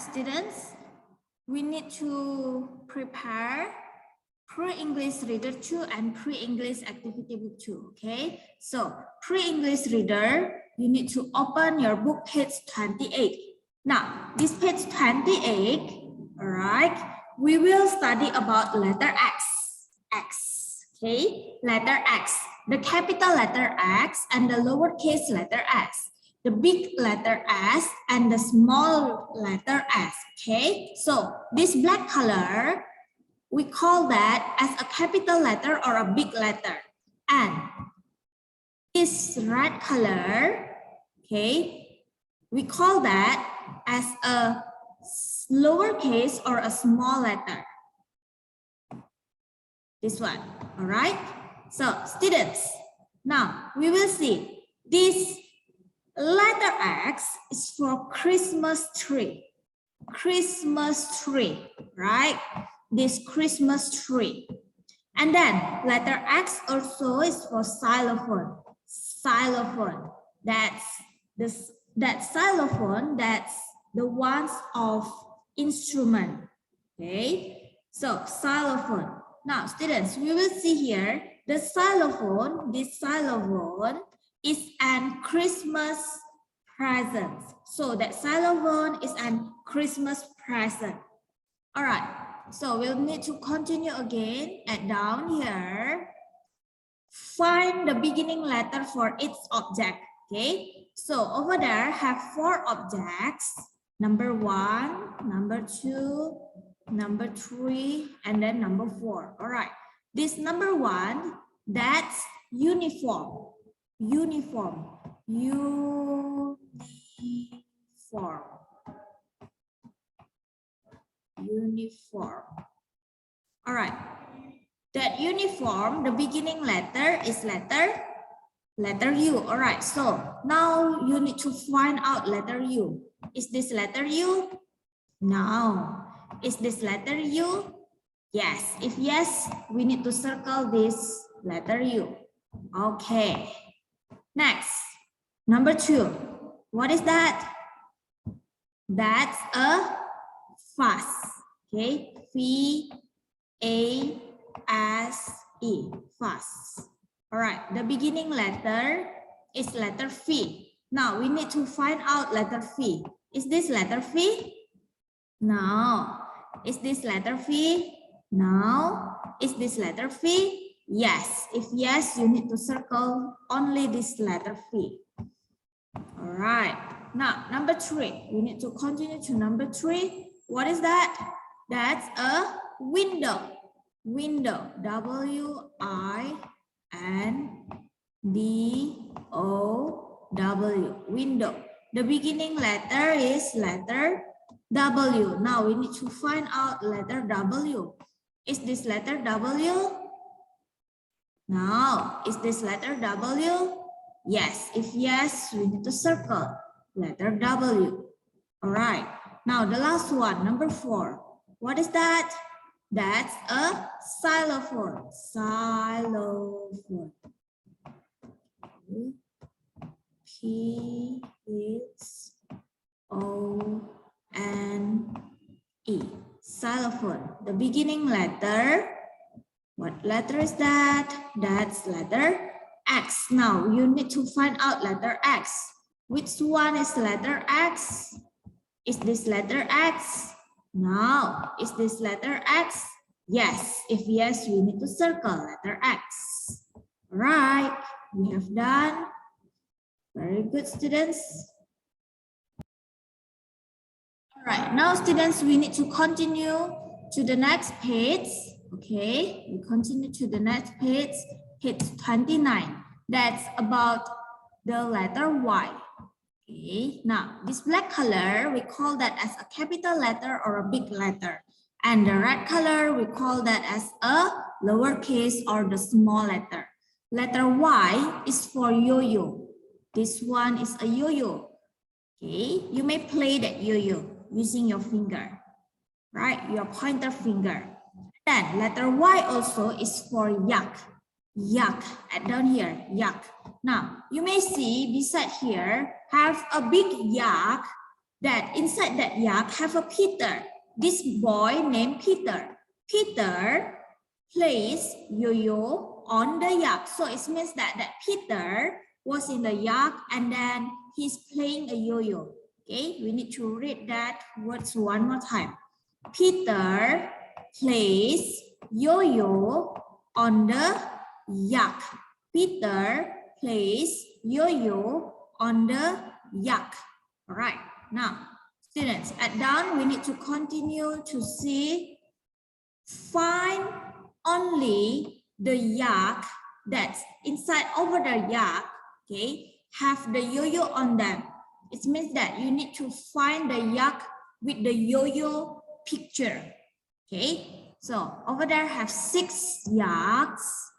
Students, we need to prepare pre-English reader 2 and pre-English activity book 2. Okay, so pre-English reader, you need to open your book page 28. Now, this page 28, all right, we will study about letter X, okay, letter X, the capital letter X and the lowercase letter x, the big letter S and the small letter s, okay? So this black color, we call that as a capital letter or a big letter. And this red color, okay, we call that as a lowercase or a small letter. This one, all right? So students, now we will see this letter X is for Christmas tree. Christmas tree, right? This Christmas tree. And then letter X also is for xylophone. Xylophone. That's that xylophone, that's the ones of instrument. Okay. So xylophone. Now students, we will see here the xylophone, this xylophone is an Christmas present. So that xylophone is an Christmas present. All right, so we'll need to continue again and down here. Find the beginning letter for each object, okay? So over there have 4 objects. Number 1, number 2, number 3, and then number 4. All right, this number 1, that's uniform. Uniform. Uniform. Uniform. All right. That uniform, the beginning letter is letter U. All right. So now you need to find out letter U. Is this letter U? No. Is this letter U? Yes. If yes, we need to circle this letter U. Okay. Next, number 2. What is that? That's a fuss. Okay, F-A-S-E, fuss. All right, the beginning letter is letter F. Now we need to find out letter F. Is this letter F? No. Is this letter F? No. Is this letter F? Yes. If yes, you need to circle only this letter F. All right. Now, number 3. We need to continue to number 3. What is that? That's a window. Window. W-I-N-D-O-W. Window. The beginning letter is letter W. Now, we need to find out letter W. Is this letter W? Now, is this letter W? Yes. If yes, we need to circle letter W. All right. Now, the last one, number 4. What is that? That's a xylophone. Xylophone. P-H-O-N-E. Xylophone. The beginning letter. What letter is that? That's letter X. Now, you need to find out letter X. Which one is letter X? Is this letter X? No. Is this letter X? Yes. If yes, we need to circle letter X. All right. We have done. Very good, students. All right. Now, students, we need to continue to the next page. Okay, we continue to the next page, page 29. That's about the letter Y. Okay, now this black color, we call that as a capital letter or a big letter. And the red color, we call that as a lowercase or the small letter. Letter Y is for yo-yo. This one is a yo-yo. Okay, you may play that yo-yo using your finger, right? Your pointer finger. Then letter Y also is for yak. Yak. Add down here, yak. Now, you may see beside here have a big yak that inside that yak have a Peter. This boy named Peter. Peter plays yo-yo on the yak. So it means that Peter was in the yak and then he's playing a yo-yo. Okay, we need to read that words one more time. Peter plays yo-yo on the yak. Peter plays yo-yo on the yak. All right, now students, at down we need to continue to see, find only the yak that's inside over the yak, okay, have the yo-yo on them. It means that you need to find the yak with the yo-yo picture. Okay, so over there have 6 yaks.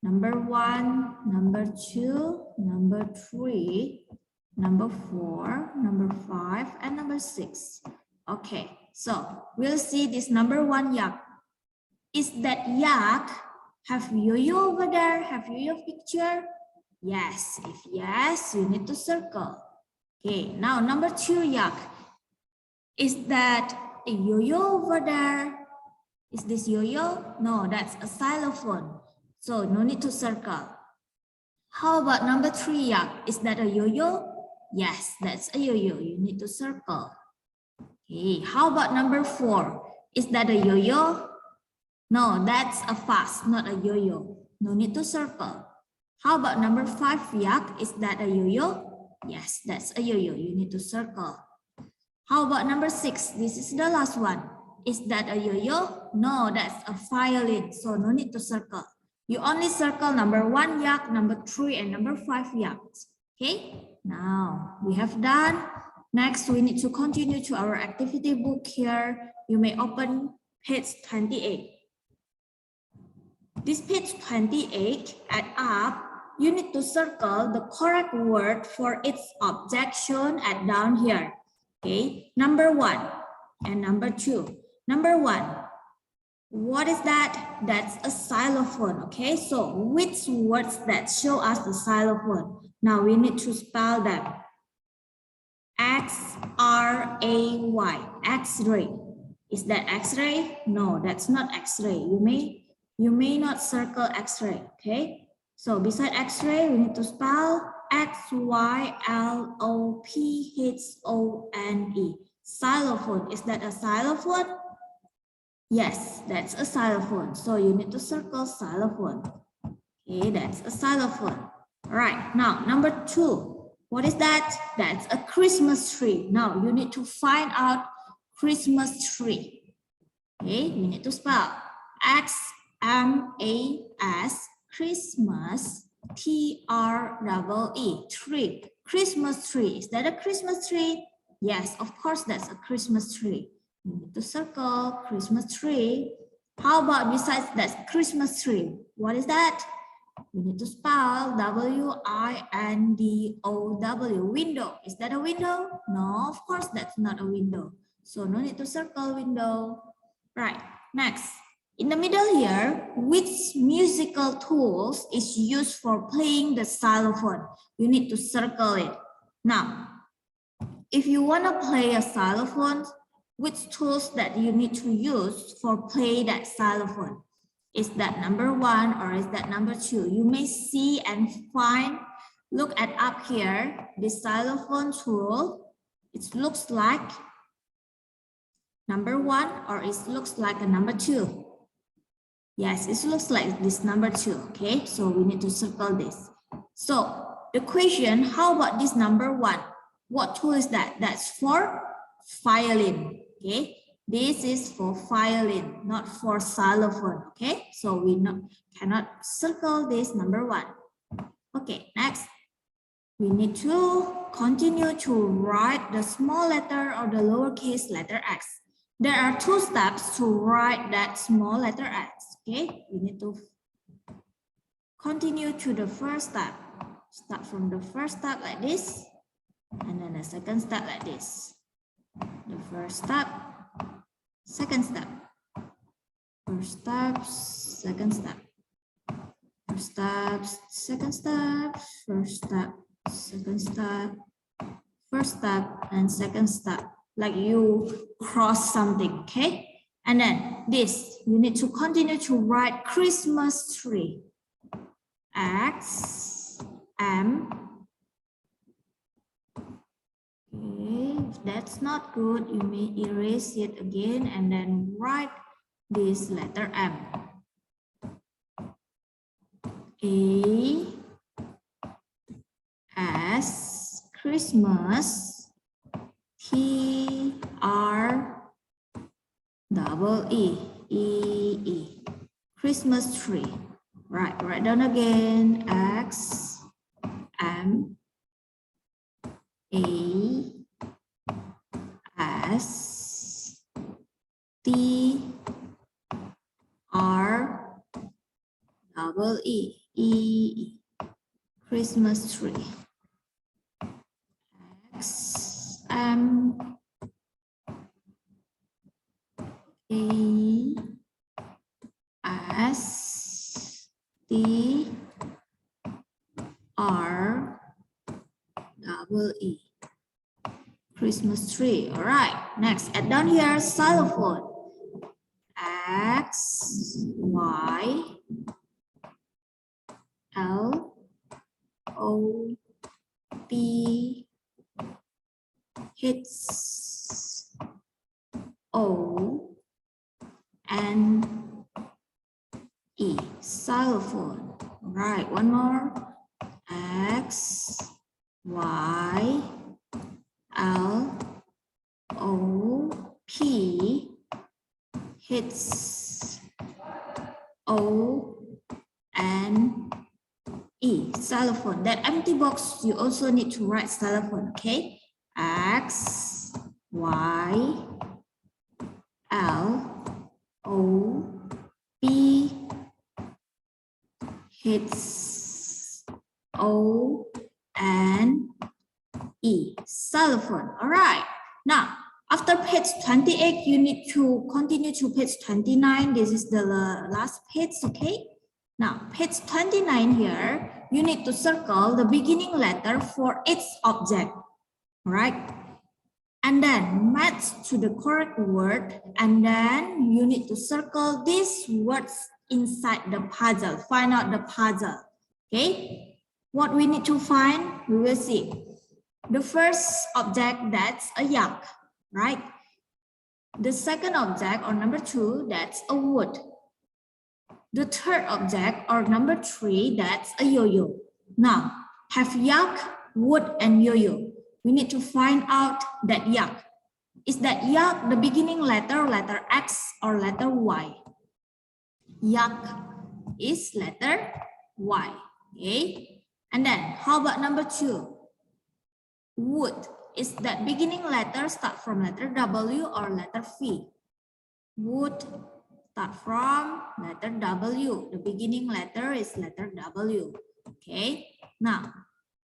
Number 1, number 2, number 3, number 4, number 5, and number 6. Okay, so we'll see this number 1 yak. Is that yak have yo-yo over there? Have yo-yo picture? Yes. If yes, you need to circle. Okay, now number 2 yak. Is that a yo-yo over there? Is this yo-yo? No, that's a xylophone. So no need to circle. How about number 3 yak? Is that a yo-yo? Yes, that's a yo-yo. You need to circle. Okay, how about number 4? Is that a yo-yo? No, that's a fast, not a yo-yo. No need to circle. How about number 5 yak? Is that a yo-yo? Yes, that's a yo-yo. You need to circle. How about number 6? This is the last one. Is that a yo-yo? No, that's a violin. So no need to circle. You only circle number 1 yak, number 3, and number 5 yaks. Okay, now we have done. Next, we need to continue to our activity book here. You may open page 28. This page 28, at up, you need to circle the correct word for its object shown at down here. Okay, number 1 and number 2. Number 1, what is that? That's a xylophone. Okay, so which words that show us the xylophone? Now we need to spell them. X-R-A-Y, X-ray. Is that X-ray? No, that's not X-ray. You may not circle X-ray. Okay, so beside X-ray, we need to spell X-Y-L-O-P-H-O-N-E. Xylophone. Is that a xylophone? Yes, that's a xylophone. So you need to circle xylophone. Okay, that's a xylophone. All right, now number 2. What is that? That's a Christmas tree. Now you need to find out Christmas tree. Okay, you need to spell X-M-A-S, Christmas, T-R-E-E, tree. Christmas tree. Is that a Christmas tree? Yes, of course, that's a Christmas tree. You need to circle Christmas tree. How about besides that Christmas tree? What is that? We need to spell W-I-N-D-O-W, window. Is that a window? No, of course, that's not a window. So no need to circle window. Right, next. In the middle here, which musical tools is used for playing the xylophone? You need to circle it. Now, if you want to play a xylophone, which tools that you need to use for play that xylophone? Is that number 1 or is that number 2? You may see and find, look at up here, the xylophone tool. It looks like number 1 or it looks like a number 2. Yes, it looks like this number 2. Okay, so we need to circle this. So the question, how about this number 1? What tool is that? That's for violin. Okay, this is for violin, not for xylophone. Okay, so we cannot circle this number 1. Okay, next, we need to continue to write the small letter or the lowercase letter x. There are 2 steps to write that small letter x. Okay, we need to continue to the first step. Start from the first step like this, and then the second step like this. The first step, second step, first step, second step, first step, second step, first step, second step, first step, and second step. like you cross something, okay? And then this, you need to continue to write Christmas tree. X, M. Okay, if that's not good, you may erase it again and then write this letter M. A, S, Christmas, T, R, double E, E, E, Christmas tree. Right, write down again, X, M, A, S, T, R, double E, E, Christmas tree. X, M, A, S, T, R, double E, Christmas tree. All right, next, add down here xylophone. X, Y, L, O, P, H, O, N, E, xylophone. All right, one more. X, Y, L, O, P, H, O, N, E, xylophone. That empty box, you also need to write xylophone, okay? X, Y, L, O, P, H, O, N, E, xylophone. All right. Now, after page 28, you need to continue to page 29. This is the last page, okay? Now, page 29 here, you need to circle the beginning letter for each object, all right? And then match to the correct word, and then you need to circle these words inside the puzzle. Find out the puzzle, okay? What we need to find, we will see. The first object, that's a yak, right? The second object, or number 2, that's a wood. The third object, or number 3, that's a yo-yo. Now, have yak, wood, and yo-yo. We need to find out that yak. Is that yak the beginning letter X or letter Y? Yak is letter Y, okay? And then, how about number 2? Wood, is that beginning letter start from letter W or letter V? Wood start from letter W. The beginning letter is letter W. Okay. Now,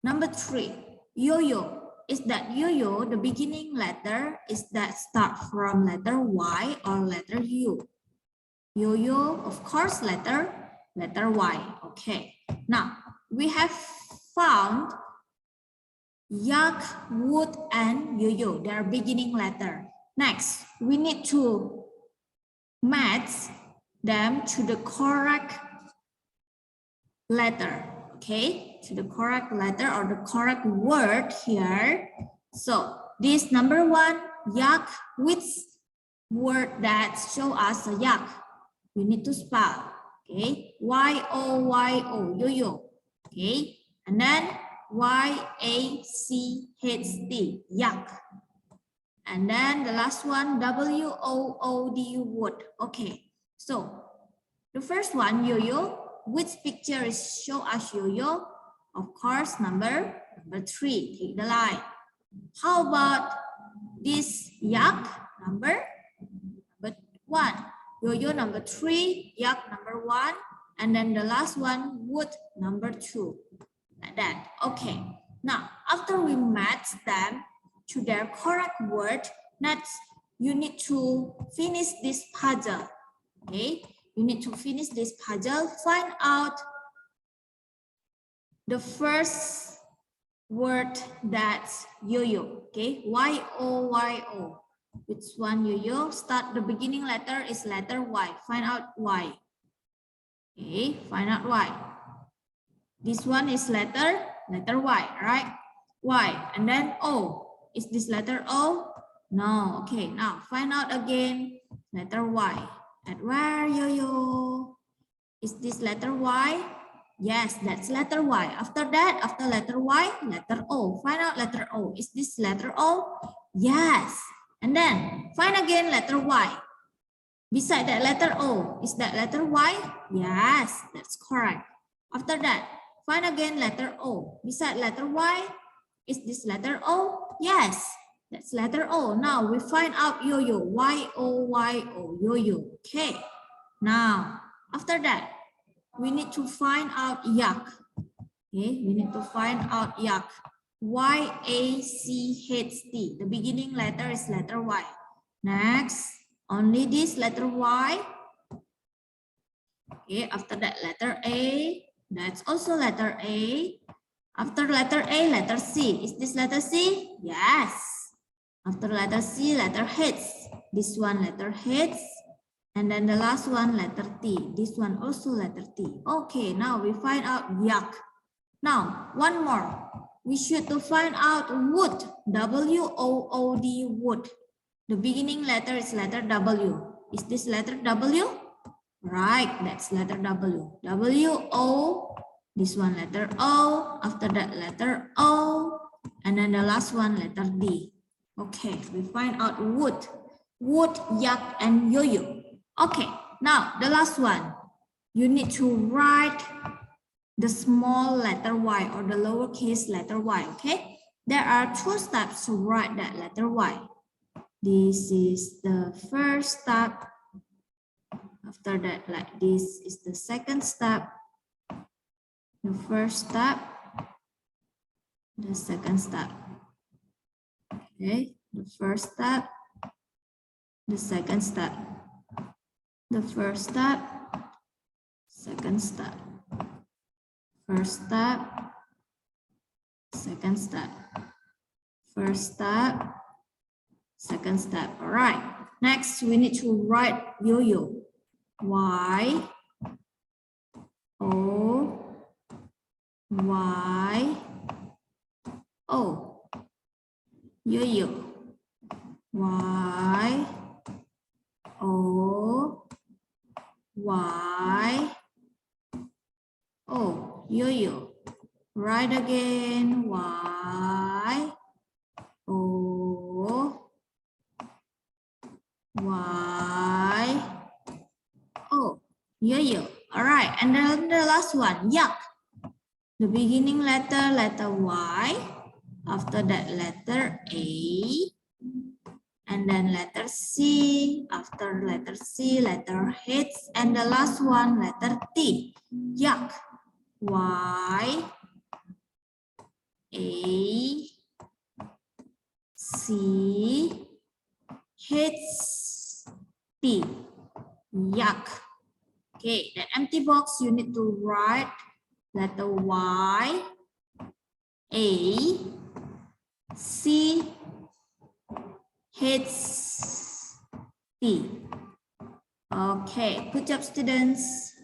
number 3, yo-yo. Is that yo-yo the beginning letter is that start from letter Y or letter U? Yo-yo, of course, letter Y. Okay. Now, we have found yak, wood, and yo-yo, their beginning letter. Next, we need to match them to the correct letter, okay? To the correct letter or the correct word here. So, this number 1, yak, which word that show us a yak? We need to spell, okay? Y-O-Y-O, yo-yo, okay? And then Y-A-C-H-T, yak. And then the last one, W-O-O-D, wood. Okay, so the first one, yo-yo. Which picture is show us yo-yo? Of course, number 3, take the line. How about this yak? Number 1. Yo-yo number 3, yak number 1. And then the last one, wood number 2. Like that. Okay. Now, after we match them to their correct word, next you need to finish this puzzle. Okay, you need to finish this puzzle. Find out the first word that's yo-yo. Okay, Y-O-Y-O. Which one yo-yo? Start the beginning letter is letter Y. Find out Y. Okay, find out Y. This one is letter Y, right? Y, and then O. Is this letter O? No. Okay, now find out again letter Y. At where, yo-yo? Is this letter Y? Yes, that's letter Y. After that, after letter Y, letter O. Find out letter O. Is this letter O? Yes. And then find again letter Y. Beside that letter O, is that letter Y? Yes, that's correct. After that, find again letter O. Beside letter Y, is this letter O? Yes, that's letter O. Now we find out yo-yo. Y-O-Y-O, yo-yo. Okay. Now, after that, we need to find out yak. Okay, we need to find out yak. Y-A-C-H-T. The beginning letter is letter Y. Next, only this letter Y. Okay, after that letter A. That's also letter A. After letter A, letter C. Is this letter C? Yes. After letter C, letter H. This one letter H. And then the last one, letter T. This one also letter T. Okay, now we find out yak. Now, one more. We should to find out wood. W-O-O-D, wood. The beginning letter is letter W. Is this letter W? Right, that's letter W. W-O, this one letter O. After that, letter O. And then the last one, letter D. Okay, we find out wood. Wood, yak, and yo-yo. Okay, now the last one. You need to write the small letter Y or the lowercase letter Y, okay? There are two steps to write that letter Y. This is the first step. After that, like this is the second step. The first step, the second step. Okay, the first step, the second step. The first step, second step. First step, second step. First step, second step. All right. Next, we need to write yo-yo. Y, O, Y, O. Yo-yo. Y, O, Y, O. Yo-yo. Write again. Y, O, Y, O. Yo-yo. All right. And then the last one, yak. The beginning letter, letter Y. After that, letter A. And then letter C. After letter C, letter H. And the last one, letter T. Yak. Y, A, C, H, T. Yak. Okay, the empty box you need to write letter Y, A, C, H, T. Okay, good job, students.